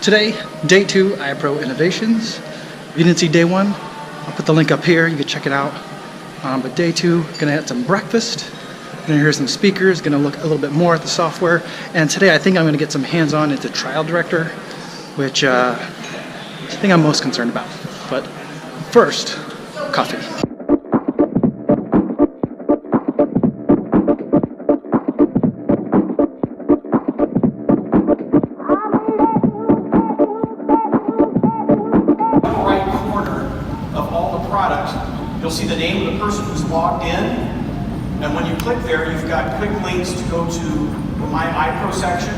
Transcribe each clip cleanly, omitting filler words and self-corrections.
Today, day 2, Ipro Innovations. If you didn't see day 1, I'll put the link up here, you can check it out. But day 2, gonna have some breakfast, gonna hear some speakers, gonna look a little bit more at the software, and today I think I'm gonna get some hands-on into Trial Director, which I think I'm most concerned about. But first, coffee. You'll see the name of the person who's logged in, and when you click there, you've got quick links to go to the My Ipro section.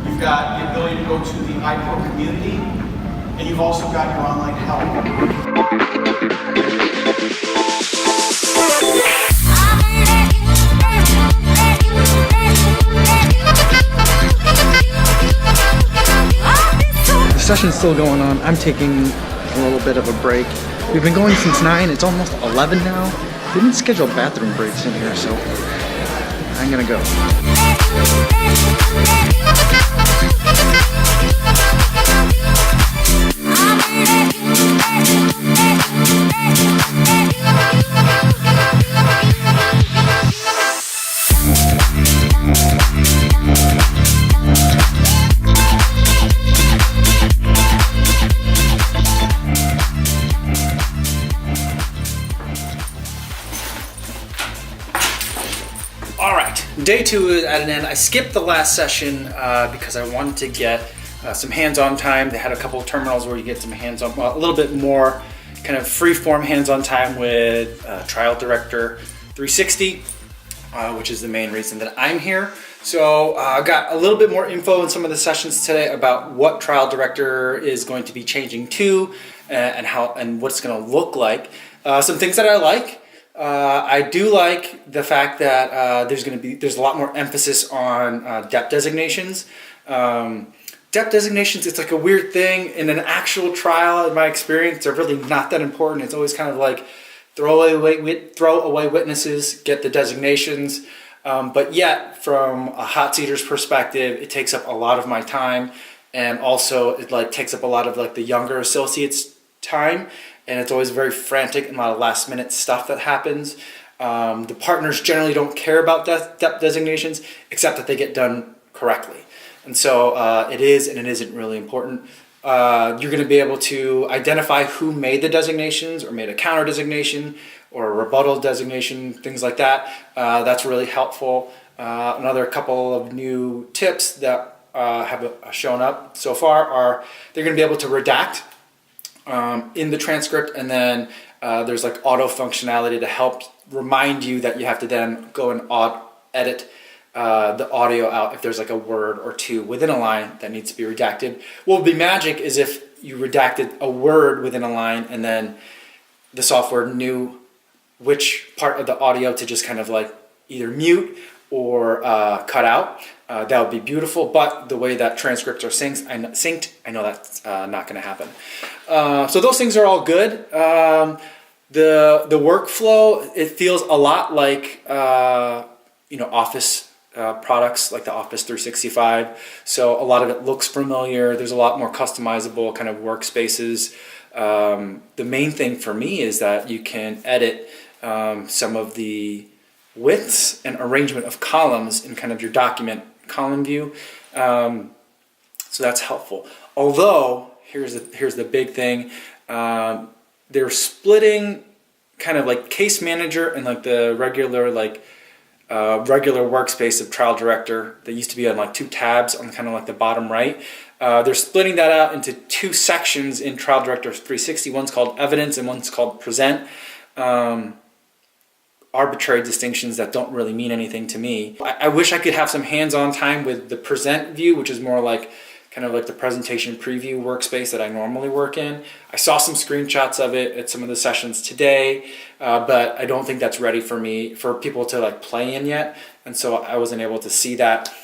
You've got the ability to go to the Ipro community, and you've also got your online help. The session's still going on. I'm taking a little bit of a break. We've been going since 9, it's almost 11 now. We didn't schedule bathroom breaks in here, so I'm gonna go. Day 2 is at an end. I skipped the last session because I wanted to get some hands-on time. They had a couple of terminals where you get some hands-on, well, a little bit more kind of free-form hands-on time with Trial Director 360, which is the main reason that I'm here. So I got a little bit more info in some of the sessions today about what Trial Director is going to be changing to and what it's going to look like. Some things that I like. I do like the fact that there's a lot more emphasis on depth designations. Depth designations, it's like a weird thing. In an actual trial, in my experience, they're really not that important. It's always kind of like throw away witnesses, get the designations. But yet, from a hot seater's perspective, it takes up a lot of my time, and also it like takes up a lot of like the younger associates' time. And it's always very frantic and a lot of last minute stuff that happens. The partners generally don't care about depth designations, except that they get done correctly. And so it is and it isn't really important. You're going to be able to identify who made the designations or made a counter designation or a rebuttal designation, things like that. That's really helpful. Another couple of new tips that have shown up so far are they're going to be able to redact in the transcript, and then there's like auto functionality to help remind you that you have to then go and edit the audio out if there's like a word or two within a line that needs to be redacted. What would be magic is if you redacted a word within a line and then the software knew which part of the audio to just kind of like either mute or cut out. That would be beautiful, but the way that transcripts are synced, I know that's not going to happen. So those things are all good. The workflow, it feels a lot like Office products like the Office 365. So a lot of it looks familiar. There's a lot more customizable kind of workspaces. The main thing for me is that you can edit some of the widths and arrangement of columns in kind of your document column view. So that's helpful. Although, here's the big thing. They're splitting kind of like Case Manager and like the regular workspace of Trial Director that used to be on like 2 tabs on kind of like the bottom right. They're splitting that out into 2 sections in Trial Director 360. One's called Evidence and one's called Present. Arbitrary distinctions that don't really mean anything to me. I wish I could have some hands-on time with the Present view, which is more like kind of like the presentation preview workspace that I normally work in. I saw some screenshots of it at some of the sessions today, but I don't think that's ready for people to like play in yet, and so I wasn't able to see that.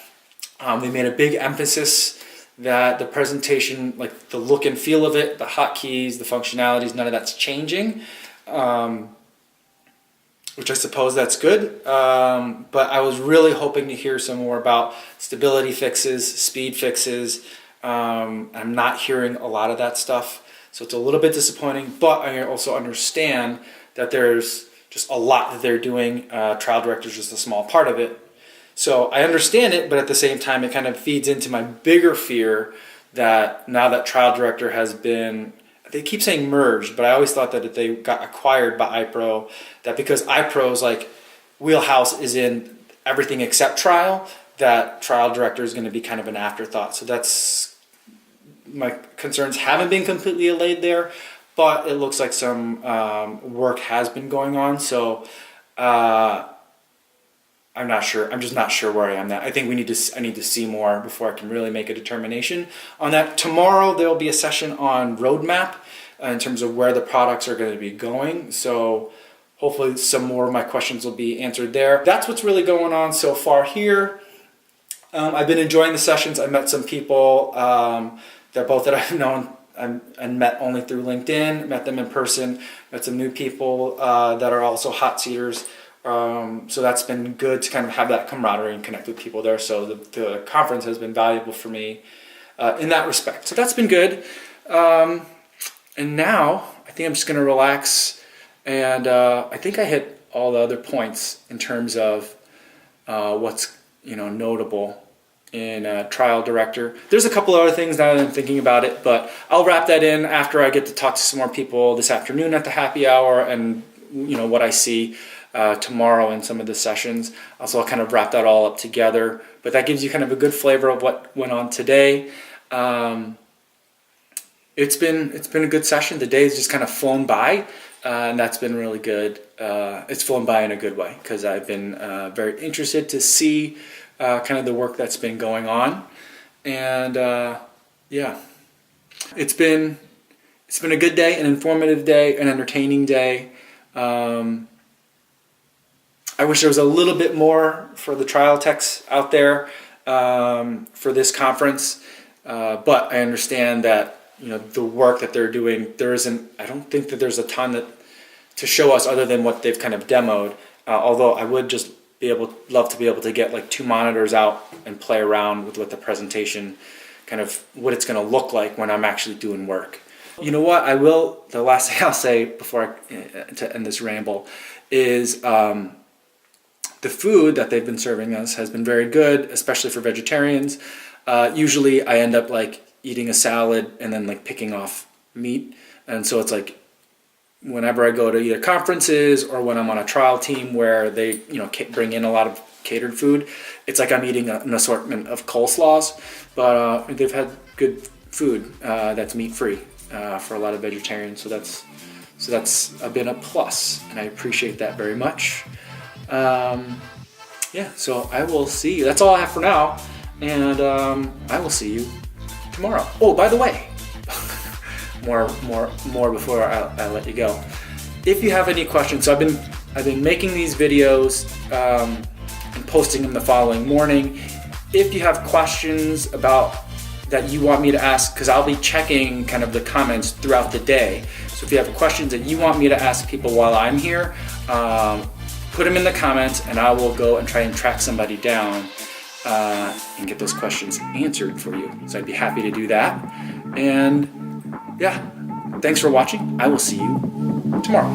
They made a big emphasis that the presentation, like the look and feel of it, the hotkeys, the functionalities, none of that's changing. Which I suppose that's good, but I was really hoping to hear some more about stability fixes, speed fixes, I'm not hearing a lot of that stuff. So it's a little bit disappointing, but I also understand that there's just a lot that they're doing. Trial director is just a small part of it. So I understand it, but at the same time, it kind of feeds into my bigger fear that now that trial director has been, they keep saying merged, but I always thought that if they got acquired by Ipro, that because Ipro's like wheelhouse is in everything except trial, that trial director is going to be kind of an afterthought. So that's, my concerns haven't been completely allayed there, but it looks like some work has been going on. So I'm not sure. I'm just not sure where I am now. I think I need to see more before I can really make a determination on that. Tomorrow there will be a session on roadmap in terms of where the products are going to be going. So hopefully some more of my questions will be answered there. That's what's really going on so far here. I've been enjoying the sessions. I met some people that I've known and met only through LinkedIn, met them in person, met some new people that are also hot seaters. So that's been good to kind of have that camaraderie and connect with people there. So the conference has been valuable for me in that respect. So that's been good. And now I think I'm just going to relax. And I think I hit all the other points in terms of what's notable in trial director. There's a couple other things now that I'm thinking about it, but I'll wrap that in after I get to talk to some more people this afternoon at the happy hour and what I see tomorrow in some of the sessions. So I'll kind of wrap that all up together, but that gives you kind of a good flavor of what went on today. It's been a good session. The day has just kind of flown by, and that's been really good. It's flown by in a good way because I've been very interested to see kind of the work that's been going on, and yeah, it's been a good day, an informative day, an entertaining day. I wish there was a little bit more for the trial techs out there for this conference, but I understand that the work that they're doing, I don't think that there's a ton to show us other than what they've kind of demoed. Although I would just love to be able to get like 2 monitors out and play around with what the presentation, kind of what it's going to look like when I'm actually doing work. You know what? The last thing I'll say before to end this ramble is the food that they've been serving us has been very good, especially for vegetarians. Usually I end up like eating a salad and then like picking off meat. And so it's like whenever I go to either conferences or when I'm on a trial team where they bring in a lot of catered food, it's like I'm eating an assortment of coleslaws. But they've had good food that's meat-free for a lot of vegetarians. So that's been a plus, and I appreciate that very much. Yeah, so I will see you. That's all I have for now, and I will see you tomorrow. Oh, by the way, more before I let you go. If you have any questions, so I've been making these videos and posting them the following morning. If you have questions about that you want me to ask, because I'll be checking kind of the comments throughout the day. So if you have questions that you want me to ask people while I'm here, put them in the comments and I will go and try and track somebody down and get those questions answered for you. So I'd be happy to do that. And yeah, thanks for watching. I will see you tomorrow.